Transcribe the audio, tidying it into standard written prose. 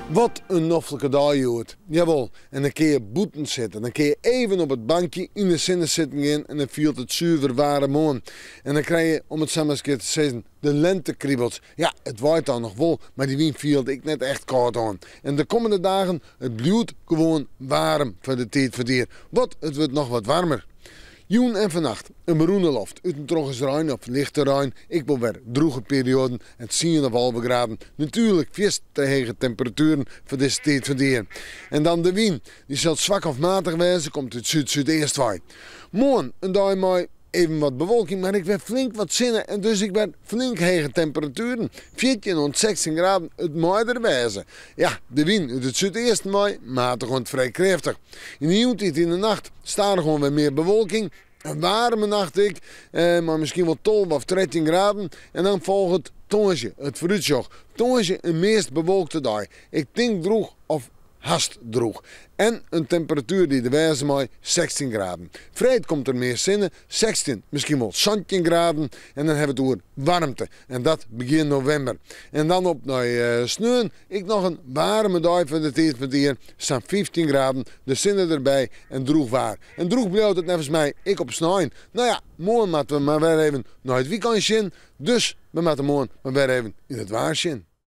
Wat een noffelijke dag, Joert. Jawel, en dan kun je boeten zitten. Dan kun je even op het bankje in de zinnenzitting in en dan viel het zuiver ware moon. En dan krijg je, om het samen eens te zeggen, de lentekriebels. Ja, het waait dan nog wel, maar die wind viel ik net echt koud aan. En de komende dagen, het blijft gewoon warm voor de tijd van dier. Het wordt nog wat warmer. Joen en vannacht, een beroende loft, uit een troggensruin of lichte ruin. Ik wil weer droge perioden, het 10 of halve graden. Natuurlijk vast te hege temperaturen voor deze tijd van dier. En dan de wind, die zal zwak of matig wezen, komt uit zuid-zuidoost waai. Morgen een dag met even wat bewolking, maar ik werd flink wat zinnen en dus ik werd flink hege temperaturen. 14 tot 16 graden, het mooier wezen. Ja, de wind uit het zuidoost waai, matig en vrij krachtig. In de nieuwtijd in de nacht staat er gewoon weer meer bewolking. Een warme nacht maar misschien wel 12 of 13 graden. En dan volgt het tongetje, het vooruitzicht. Tongetje een meest bewolkte dag. Ik denk droeg of haast droeg. En een temperatuur die de wijze maakt 16 graden. Vrijdag komt er meer zinnen, 16, misschien wel 17 graden. En dan hebben we het over warmte. En dat begin november. En dan op naar sneeuw. Ik nog een warme dag voor de tijd van dier. Staan 15 graden, de zinnen erbij en droeg waar. En droeg blijft het nevens mij, ik op sneeuw. Nou ja, morgen moeten we maar weer even naar het weekendje in. Dus we moeten morgen maar weer even in het waarsje in.